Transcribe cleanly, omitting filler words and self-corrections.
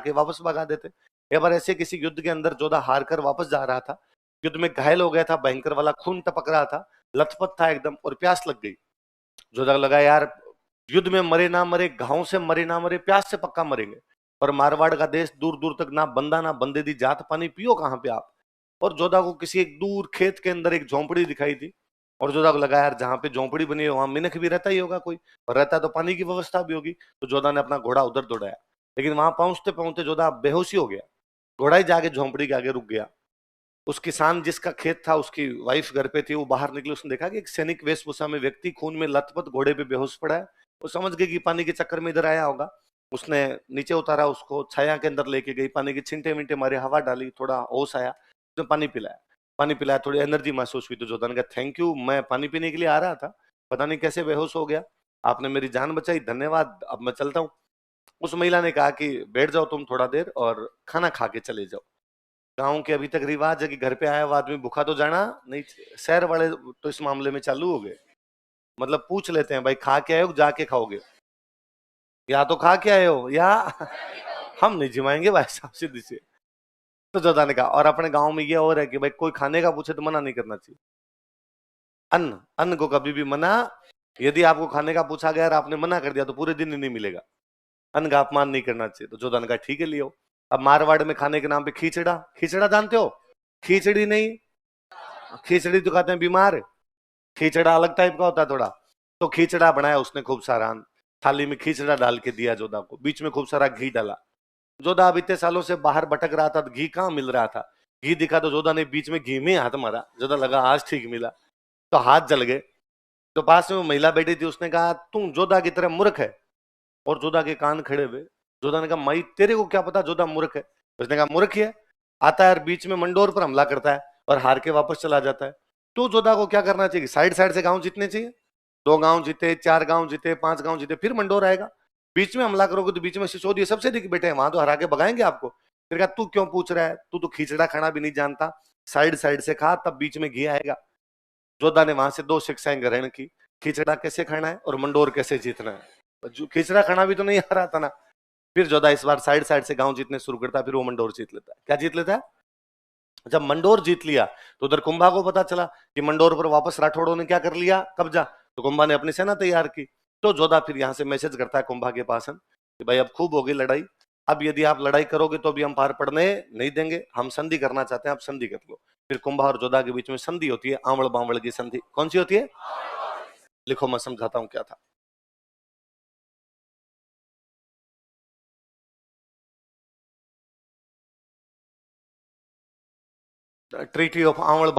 के वापस भगा देते। एक बार ऐसे किसी युद्ध के अंदर जोधा हार कर वापस जा रहा था, युद्ध में घायल हो गया था, भयंकर वाला खून टपक रहा था, लथपथ था एकदम, और प्यास लग गई। जोधा को लगा यार युद्ध में मरे ना मरे, घावों से मरे ना मरे, प्यास से पक्का मरेंगे। पर मारवाड़ का देश दूर दूर तक ना बंदा ना बंदे दी जात, पानी पियो कहां पे आप। और जोधा को किसी एक दूर खेत के अंदर एक झोंपड़ी दिखाई दी, और जोधा को लगा यार जहां पे झोंपड़ी बनी है वहां मिनख भी रहता ही होगा कोई, और रहता तो पानी की व्यवस्था भी होगी। तो जोधा ने अपना घोड़ा उधर दौड़ाया, लेकिन वहां पहुंचते पहुंचते जोधा बेहोशी हो गया। घोड़ा ही जाके झोंपड़ी के आगे रुक गया। उस किसान जिसका खेत था, उसकी वाइफ घर पे थी, वो बाहर निकली, उसने देखा कि एक सैनिक वेशभूषा में व्यक्ति खून में लथपथ घोड़े पे बेहोश पड़ा है। वो समझ गई कि पानी के चक्कर में इधर आया होगा। उसने नीचे उतारा, उसको छाया के अंदर लेके गई, पानी के छिंटे मिंटे मारे, हवा डाली, थोड़ा होश आया, उसने पानी पिलाया। पानी पिलाया, थोड़ी एनर्जी महसूस हुई। तो जोधा ने कहा थैंक यू, मैं पानी पीने के लिए आ रहा था, पता नहीं कैसे बेहोश हो गया, आपने मेरी जान बचाई, धन्यवाद, अब मैं चलता हूँ। उस महिला ने कहा कि बैठ जाओ तुम थोड़ा देर और खाना खा के चले जाओ। गांव के अभी तक रिवाज है कि घर पे आया हुआ आदमी भूखा तो जाना नहीं। शहर वाले तो इस मामले में चालू हो गए, मतलब पूछ लेते हैं भाई खा के आए हो, जाके खाओगे, या तो खा के आए हो या हम नहीं जिमाएंगे भाई साहब, सीधी सी। तो जोधा ने कहा, और अपने गांव में ये और है कि भाई कोई खाने का पूछे तो मना नहीं करना चाहिए। अन्न अन्न को कभी भी मना, यदि आपको खाने का पूछा गया और आपने मना कर दिया तो पूरे दिन ही नहीं मिलेगा। अन्न का अपमान नहीं करना चाहिए। तो जोधा ने कहा ठीक है लियो। अब मारवाड़ में खाने के नाम पे खिचड़ा, खिचड़ा जानते हो? खिचड़ी नहीं, खिचड़ी तो कहते हैं बीमार, खिचड़ा अलग टाइप का होता है थोड़ा। तो खिचड़ा बनाया उसने खूब सारा, थाली में खिचड़ा डाल के दिया जोधा को, बीच में खूब सारा घी डाला। जोधा अब इतने सालों से बाहर भटक रहा था तो घी कहाँ मिल रहा था, घी दिखा तो जोधा ने बीच में घी में हाथ मारा, जोधा लगा आज ठीक मिला, तो हाथ जल गए। तो पास में वो महिला बैठी थी, उसने कहा तू जोधा की तरह मूर्ख है, और जोधा के कान खड़े हुए। जोधा ने कहा माई तेरे को क्या पता जोधा मूर्ख है? उसने कहा मूर्ख ही है, आता है और बीच में मंडोर पर हमला करता है और हार के वापस चला जाता है। तो जोधा को क्या करना चाहिए, साइड साइड से गांव जीतने चाहिए, 2 गांव जीते, 4 गांव जीते, 5 गांव जीते, फिर मंडोर आएगा। बीच में हमला करोगे तो बीच में सिसोदिया सबसे दिख बैठे हैं, वहां तो हरा के भगाएंगे आपको। फिर कहा तू क्यों पूछ रहा है, तू तो खिचड़ा खाना भी नहीं जानता, साइड साइड से खा तब बीच में घी आएगा। जोधा ने वहां से 2 शिक्षाएं ग्रहण की, खिचड़ा कैसे खाना है और मंडोर कैसे जीतना है। जो खिचड़ा खाना भी तो नहीं आ रहा था ना। फिर जोधा इस बार साइड साइड से गांव जीतने शुरू करता है, फिर वो मंडोर जीत लेता है। क्या जीत लेता है? जब मंडोर जीत लिया तो उधर कुंभा को पता चला कि मंडोर पर वापस राठौड़ों ने क्या कर लिया, कब्जा। तो कुंभा ने अपनी सेना तैयार की। तो जोधा फिर यहां से मैसेज करता है कुंभा के पास कि भाई अब खूब हो गई लड़ाई, अब यदि आप लड़ाई करोगे तो अभी हम पार पड़ने नहीं देंगे, हम संधि करना चाहते हैं, आप संधि कर लो। फिर कुंभा और जोधा के बीच में संधि होती है, आंवड़ बांवड़ की संधि। कौन सी होती है? लिखो मैं समझाता हूं क्या था। Treaty of आंवड़